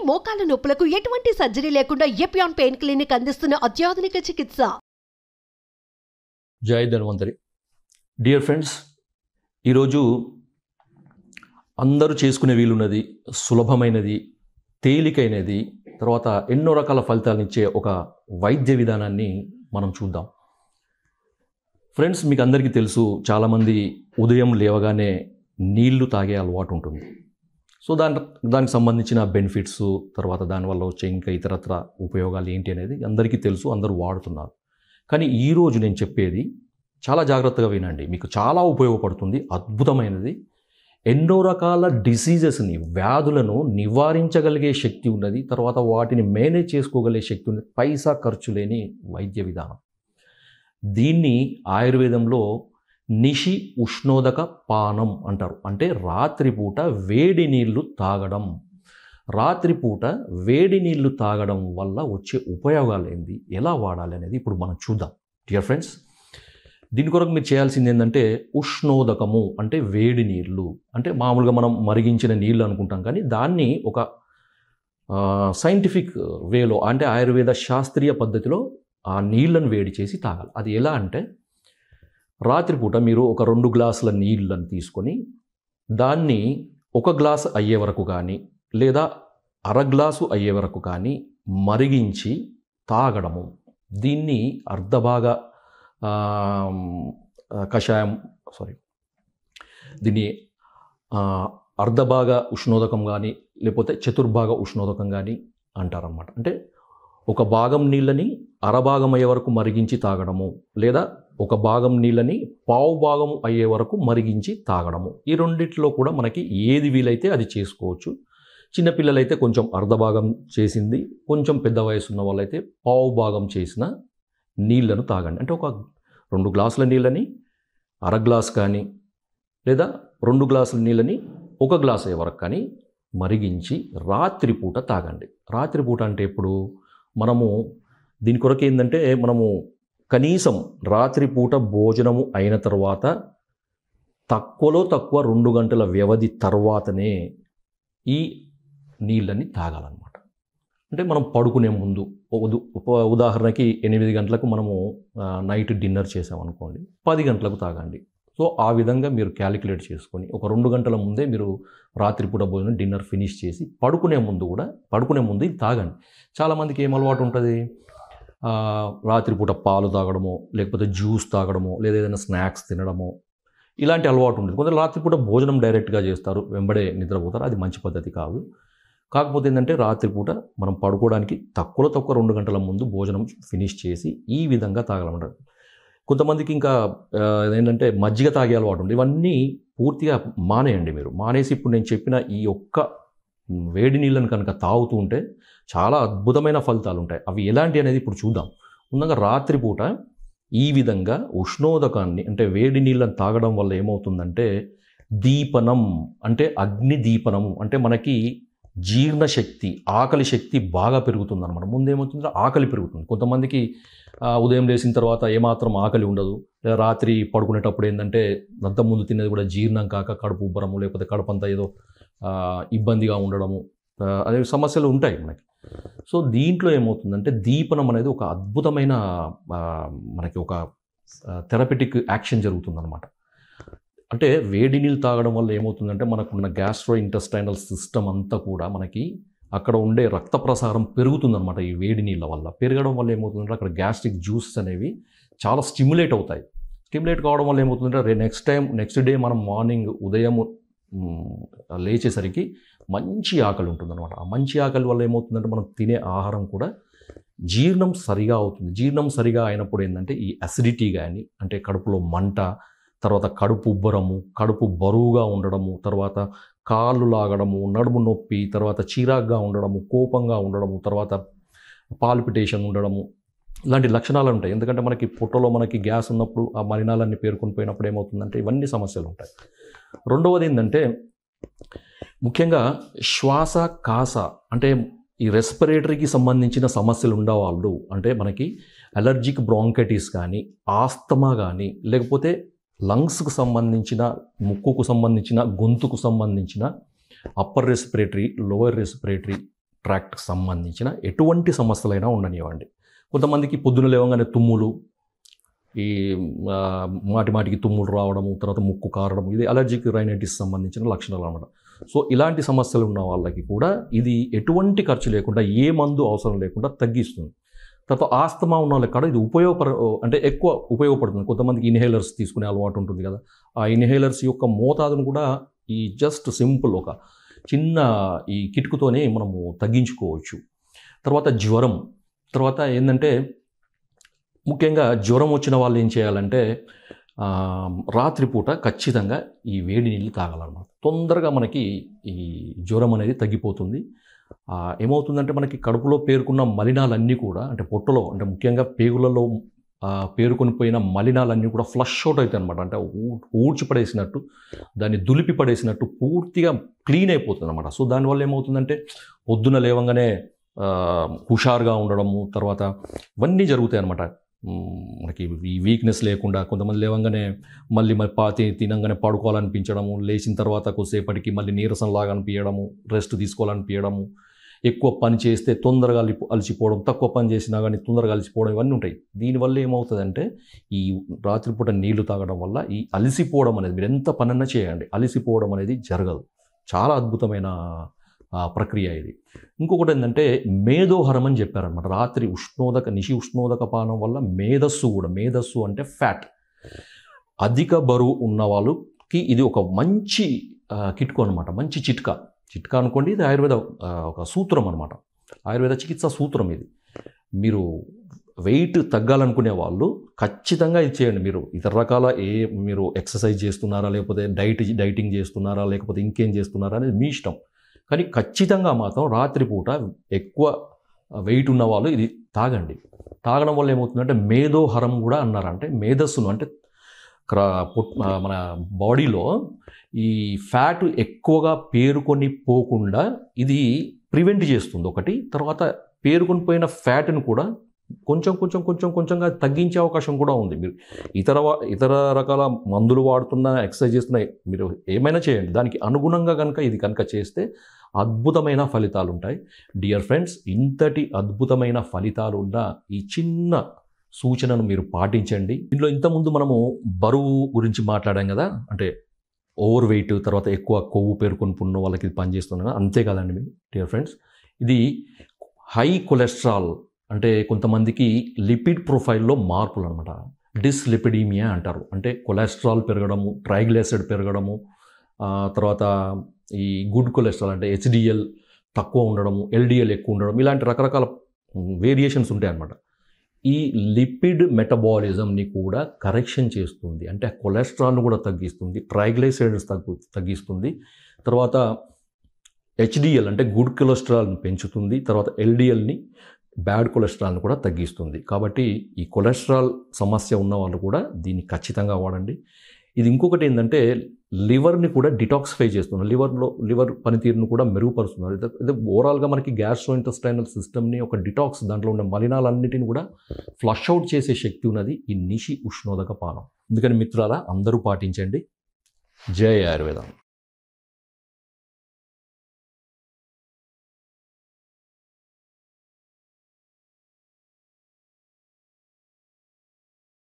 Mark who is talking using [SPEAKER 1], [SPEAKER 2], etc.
[SPEAKER 1] మోకాల నొప్పులకు ఎటువంటి సర్జరీ లేకుండా ఎపియాన్ పెయిన్ క్లినిక్ అందిస్తున్న అత్యాధునిక చికిత్స.
[SPEAKER 2] జై ధన్వంతరి. డియర్ ఫ్రెండ్స్, ఈరోజు అందరూ చేసుకునే వీలున్నది, సులభమైనది, తేలికైనది, తర్వాత ఎన్నో రకాల ఫలితాలను ఇచ్చే ఒక వైద్య విధానాన్ని మనం చూద్దాం. ఫ్రెండ్స్, మీకు అందరికీ తెలుసు, చాలామంది ఉదయం లేవగానే నీళ్లు తాగే అలవాటు ఉంటుంది. సో దానికి సంబంధించిన బెనిఫిట్స్, తర్వాత దానివల్ల వచ్చే ఇంకా ఇతరత్ర ఉపయోగాలు ఏంటి అనేది అందరికీ తెలుసు, అందరూ వాడుతున్నారు. కానీ ఈరోజు నేను చెప్పేది చాలా జాగ్రత్తగా వినండి, మీకు చాలా ఉపయోగపడుతుంది, అద్భుతమైనది. ఎన్నో రకాల డిసీజెస్ని, వ్యాధులను నివారించగలిగే శక్తి ఉన్నది, తర్వాత వాటిని మేనేజ్ చేసుకోగలిగే శక్తి ఉన్నది, పైసా ఖర్చు లేని వైద్య విధానం. దీన్ని ఆయుర్వేదంలో నిషి ఉష్ణోదక పానం అంటారు. అంటే రాత్రిపూట వేడి నీళ్లు తాగడం. రాత్రిపూట వేడి నీళ్లు తాగడం వల్ల వచ్చే ఉపయోగాలు ఏంటి, ఎలా వాడాలి అనేది ఇప్పుడు మనం చూద్దాం. డియర్ ఫ్రెండ్స్, దీని కొరకు మీరు చేయాల్సింది ఏంటంటే, ఉష్ణోదకము అంటే వేడి నీళ్ళు. అంటే మామూలుగా మనం మరిగించిన నీళ్ళు అనుకుంటాం, కానీ దాన్ని ఒక సైంటిఫిక్ వేలో, అంటే ఆయుర్వేద శాస్త్రీయ పద్ధతిలో ఆ నీళ్ళను వేడి చేసి తాగాలి. అది ఎలా అంటే, రాత్రిపూట మీరు ఒక 2 గ్లాసుల నీళ్ళని తీసుకొని దాన్ని 1 గ్లాసు అయ్యే వరకు కానీ లేదా అర గ్లాసు అయ్యే వరకు కానీ మరిగించి తాగడము. దీన్ని అర్ధభాగ కషాయం దీన్ని అర్ధభాగ ఉష్ణోదకం కానీ లేకపోతే చతుర్భాగ ఉష్ణోదకం కానీ అంటారన్నమాట. అంటే 1 భాగం నీళ్ళని అరభాగం అయ్యే వరకు మరిగించి తాగడము, లేదా 1 భాగం నీళ్ళని పావు భాగం అయ్యే వరకు మరిగించి తాగడము. ఈ రెండిట్లో కూడా మనకి ఏది వీలైతే అది చేసుకోవచ్చు. చిన్నపిల్లలైతే కొంచెం అర్ధభాగం చేసింది, కొంచెం పెద్ద వయసు ఉన్న వాళ్ళైతే పావు భాగం చేసిన నీళ్లను తాగండి. అంటే 2 గ్లాసుల నీళ్ళని అర గ్లాస్ కానీ లేదా 2 గ్లాసుల నీళ్ళని 1 గ్లాస్ అయ్యే వరకు కానీ మరిగించి రాత్రిపూట తాగండి. రాత్రిపూట అంటే ఇప్పుడు మనము దీని కొరకు ఏంటంటే, మనము కనీసం రాత్రిపూట భోజనము అయిన తర్వాత తక్కువలో తక్కువ 2 గంటల వ్యవధి తర్వాతనే ఈ నీళ్ళని తాగాలన్నమాట. అంటే మనం పడుకునే ముందు, ఉదాహరణకి 8 గంటలకు మనము నైట్ డిన్నర్ చేసామనుకోండి, 10 గంటలకు తాగండి. సో ఆ విధంగా మీరు క్యాలిక్యులేట్ చేసుకొని ఒక 2 గంటల ముందే మీరు రాత్రిపూట భోజనం డిన్నర్ ఫినిష్ చేసి పడుకునే ముందు ఇది తాగండి. చాలామందికి ఏం అలవాటు ఉంటుంది, రాత్రిపూట పాలు తాగడమో లేకపోతే జ్యూస్ తాగడమో లేదా ఏదైనా స్నాక్స్ తినడమో, ఇలాంటి అలవాటు ఉంటుంది. కొందరు రాత్రిపూట భోజనం డైరెక్ట్గా చేస్తారు, వెంబడే నిద్రపోతారు. అది మంచి పద్ధతి కాదు. కాకపోతే ఏంటంటే, రాత్రిపూట మనం పడుకోవడానికి తక్కువలో తక్కువ 2 గంటల ముందు భోజనం ఫినిష్ చేసి ఈ విధంగా తాగాలన్నమాట. కొంతమందికి ఇంకా ఏంటంటే మజ్జిగ తాగే అలవాటు ఉంది. ఇవన్నీ పూర్తిగా మానేయండి. మీరు మానేసి ఇప్పుడు నేను చెప్పిన ఈ వేడి నీళ్ళని కనుక తాగుతూ ఉంటే చాలా అద్భుతమైన ఫలితాలు ఉంటాయి. అవి ఎలాంటి అనేది ఇప్పుడు చూద్దాం. ముందుగా రాత్రిపూట ఈ విధంగా ఉష్ణోదకాన్ని, అంటే వేడి నీళ్ళని తాగడం వల్ల ఏమవుతుందంటే, దీపనం అంటే అగ్ని దీపనము, అంటే మనకి జీర్ణశక్తి, ఆకలి శక్తి బాగా పెరుగుతుంది అనమాట. ముందేమవుతుందో ఆకలి పెరుగుతుంది. కొంతమందికి ఉదయం లేచిన తర్వాత ఏమాత్రం ఆకలి ఉండదు, లేదా రాత్రి పడుకునేటప్పుడు ఏంటంటే అంతకుముందు తినేది కూడా జీర్ణం కాక కడుపు ఉబ్బరము, లేకపోతే కడుపంతా ఏదో ఇబ్బందిగా ఉండడము, అనే సమస్యలు ఉంటాయి మనకి. సో దీంట్లో ఏమవుతుందంటే, దీపనం అనేది ఒక అద్భుతమైన మనకి ఒక థెరపెటిక్ యాక్షన్ జరుగుతుందన్నమాట. అంటే వేడి నీళ్ళు తాగడం వల్ల ఏమవుతుందంటే, మనకున్న గ్యాస్ట్రో ఇంటెస్టైనల్ సిస్టమ్ అంతా కూడా మనకి అక్కడ ఉండే రక్త ప్రసారం పెరుగుతుందన్నమాట. ఈ వేడి నీళ్ళ వల్ల పెరగడం వల్ల ఏమవుతుందంటే, అక్కడ గ్యాస్ట్రిక్ జ్యూసెస్ అనేవి చాలా స్టిమ్యులేట్ అవుతాయి. స్టిమ్యులేట్ కావడం వల్ల ఏమవుతుందంటే, నెక్స్ట్ డే మనం మార్నింగ్ ఉదయం లేచేసరికి మంచి ఆకలి ఉంటుందన్నమాట. ఆ మంచి ఆకలి వల్ల ఏమవుతుందంటే, మనం తినే ఆహారం కూడా జీర్ణం సరిగా అవుతుంది. జీర్ణం సరిగా అయినప్పుడు ఏంటంటే, ఈ అసిడిటీ కానీ, అంటే కడుపులో మంట, తర్వాత కడుపు ఉబ్బరము, కడుపు బరువుగా ఉండడము, తర్వాత కాళ్ళు లాగడము, నడుము నొప్పి, తర్వాత చిరాగ్గా ఉండడము, కోపంగా ఉండడము, తర్వాత పాల్పిటేషన్ ఉండడము, ఇలాంటి లక్షణాలు ఉంటాయి. ఎందుకంటే మనకి పొట్టలో మనకి గ్యాస్ ఉన్నప్పుడు ఆ మలినాలన్నీ పేరుకొని పోయినప్పుడు ఏమవుతుందంటే ఇవన్నీ సమస్యలు ఉంటాయి. రెండవది ఏంటంటే, ముఖ్యంగా శ్వాస కాస, అంటే ఈ రెస్పిరేటరీకి సంబంధించిన సమస్యలు ఉండేవాళ్ళు, అంటే మనకి అలర్జిక్ బ్రాంకైటిస్ కానీ, ఆస్తమా కానీ, లేకపోతే లంగ్స్కు సంబంధించిన, ముక్కుకు సంబంధించిన, గొంతుకు సంబంధించిన అప్పర్ రెస్పిరేటరీ, లోవర్ రెస్పిరేటరీ ట్రాక్ట్కి సంబంధించిన ఎటువంటి సమస్యలైనా ఉండనివ్వండి. కొంతమందికి పొద్దున లేవగానే తుమ్ములు, ఈ మాటికి తుమ్ములు రావడము, తర్వాత ముక్కు కారడం, ఇది అలర్జిక్ రైనైటిస్ సంబంధించిన లక్షణాలు అనమాట. సో ఇలాంటి సమస్యలు ఉన్న వాళ్ళకి కూడా ఇది ఎటువంటి ఖర్చు లేకుండా, ఏ మందు అవసరం లేకుండా తగ్గిస్తుంది. తర్వాత ఆస్తమా ఉన్న వాళ్ళకి కూడా ఇది అంటే ఎక్కువ ఉపయోగపడుతుంది. కొంతమందికి ఇన్హేలర్స్ తీసుకునే అలవాటు ఉంటుంది కదా, ఆ ఇన్హేలర్స్ యొక్క మోతాదును కూడా ఈ జస్ట్ సింపుల్ ఒక చిన్న ఈ కిటుకుతోనే మనము తగ్గించుకోవచ్చు. తర్వాత జ్వరం, తర్వాత ఏంటంటే ముఖ్యంగా జ్వరం వచ్చిన వాళ్ళు ఏం చేయాలంటే రాత్రిపూట ఖచ్చితంగా ఈ వేడి నీళ్ళు తాగాలన్నమాట. తొందరగా మనకి ఈ జ్వరం అనేది తగ్గిపోతుంది. ఏమవుతుందంటే మనకి కడుపులో పేరుకున్న మలినాలన్నీ కూడా, అంటే పొట్టలో, అంటే ముఖ్యంగా పేగులలో పేరుకొని పోయిన మలినాలన్నీ కూడా ఫ్లష్ అవుట్ అవుతాయి అనమాట. అంటే ఊడ్చిపడేసినట్టు, దాన్ని దులిపి పడేసినట్టు పూర్తిగా క్లీన్ అయిపోతుంది అనమాట. సో దానివల్ల ఏమవుతుందంటే పొద్దున లేవంగానే హుషారుగా ఉండడము, తర్వాత ఇవన్నీ జరుగుతాయి అనమాట. మనకి ఈ వీక్నెస్ లేకుండా, కొంతమంది లేవంగానే మళ్ళీ తినంగానే పడుకోవాలనిపించడము, లేచిన తర్వాత కొద్దిసేపటికి మళ్ళీ నీరసంలాగా అనిపించడము, రెస్ట్ తీసుకోవాలనిపించడము, ఎక్కువ పని చేస్తే తొందరగా అలసిపోవడం, తక్కువ పని చేసినా కానీ తొందరగా అలసిపోవడం, ఇవన్నీ ఉంటాయి. దీనివల్ల ఏమవుతుందంటే ఈ రాత్రిపూట నీళ్లు తాగడం వల్ల ఈ అలసిపోవడం అనేది, మీరు ఎంత పనన్నా చేయండి, అలసిపోవడం అనేది జరగదు. చాలా అద్భుతమైన ప్రక్రియ ఇది. ఇంకొకటి ఏంటంటే మేధోహరం అని చెప్పారనమాట. రాత్రి నిశి ఉష్ణోదక పానం వల్ల మేధస్సు అంటే ఫ్యాట్, అధిక బరువు ఉన్న వాళ్ళకి ఇది ఒక మంచి కిట్కు అనమాట, మంచి చిట్కా అనుకోండి. ఇది ఆయుర్వేద ఒక సూత్రం అనమాట, ఆయుర్వేద చికిత్సా సూత్రం ఇది. మీరు వెయిట్ తగ్గాలనుకునే వాళ్ళు ఖచ్చితంగా ఇది చేయండి. మీరు ఇతర రకాల మీరు ఎక్సర్సైజ్ చేస్తున్నారా, లేకపోతే డైటింగ్ చేస్తున్నారా, లేకపోతే ఇంకేం చేస్తున్నారా అనేది మీ ఇష్టం. కానీ ఖచ్చితంగా మాత్రం రాత్రిపూట ఎక్కువ వెయిట్ ఉన్న వాళ్ళు ఇది తాగండి. తాగడం వల్ల ఏమవుతుందంటే మేధోహరం కూడా అన్నారంటే మేధస్సును, అంటే మన బాడీలో ఈ ఫ్యాట్ ఎక్కువగా పేరుకొని పోకుండా ఇది ప్రివెంట్ చేస్తుంది ఒకటి. తర్వాత పేరుకొని పోయిన ఫ్యాట్ను కూడా కొంచెంగా తగ్గించే అవకాశం కూడా ఉంది. మీరు ఇతర రకాల మందులు వాడుతున్నా, ఎక్సర్సైజ్ చేస్తున్నా, మీరు ఏమైనా చేయండి, దానికి అనుగుణంగా ఇది కనుక చేస్తే అద్భుతమైన ఫలితాలు ఉంటాయి. డియర్ ఫ్రెండ్స్, ఇంతటి అద్భుతమైన ఫలితాలు ఉన్న ఈ చిన్న సూచనను మీరు పాటించండి. దీనిలో ఇంతకుముందు మనము బరువు గురించి మాట్లాడాం కదా, అంటే ఓవర్ వెయిట్, తర్వాత ఎక్కువ కొవ్వు పేరుకొని పున్న వాళ్ళకి ఇది పనిచేస్తుంది. అంతేకాదండి మీరు డియర్ ఫ్రెండ్స్, ఇది హై కొలెస్ట్రాల్, అంటే కొంతమందికి లిపిడ్ ప్రొఫైల్లో మార్పులు అనమాట, డిస్లిపిడీమియా అంటారు. అంటే కొలెస్ట్రాల్ పెరగడము, ట్రైగ్లిసరైడ్ పెరగడము, తర్వాత ఈ గుడ్ కొలెస్ట్రాల్ అంటే హెచ్డిఎల్ తక్కువ ఉండడము, ఎల్డిఎల్ ఎక్కువ ఉండడం, ఇలాంటి రకరకాల వేరియేషన్స్ ఉంటాయి అన్నమాట. ఈ లిపిడ్ మెటబాలిజంని కూడా కరెక్షన్ చేస్తుంది, అంటే కొలెస్ట్రాల్ను కూడా తగ్గిస్తుంది, ట్రైగ్లిసరైడ్స్ తగ్గిస్తుంది, తర్వాత హెచ్డిఎల్ అంటే గుడ్ కొలెస్ట్రాల్ని పెంచుతుంది, తర్వాత ఎల్డిఎల్ని బ్యాడ్ కొలెస్ట్రాల్ని కూడా తగ్గిస్తుంది. కాబట్టి ఈ కొలెస్ట్రాల్ సమస్య ఉన్న వాళ్ళు కూడా దీన్ని ఖచ్చితంగా వాడండి. ఇది ఇంకొకటి ఏంటంటే లివర్ని కూడా డిటాక్సిఫై చేస్తుంది, లివర్ పనితీరును కూడా మెరుగుపరుస్తున్నారు. ఇది ఓవరాల్గా మనకి గ్యాస్ట్రోఇంటెస్టైనల్ సిస్టమ్ని ఒక డిటాక్స్, దాంట్లో ఉన్న మలినాలన్నిటిని కూడా ఫ్లష్ అవుట్ చేసే శక్తి ఉన్నది ఈ నిశి ఉష్ణోదక పానం. అందుకని మిత్రులారా అందరూ పాటించండి. జై ఆయుర్వేదం.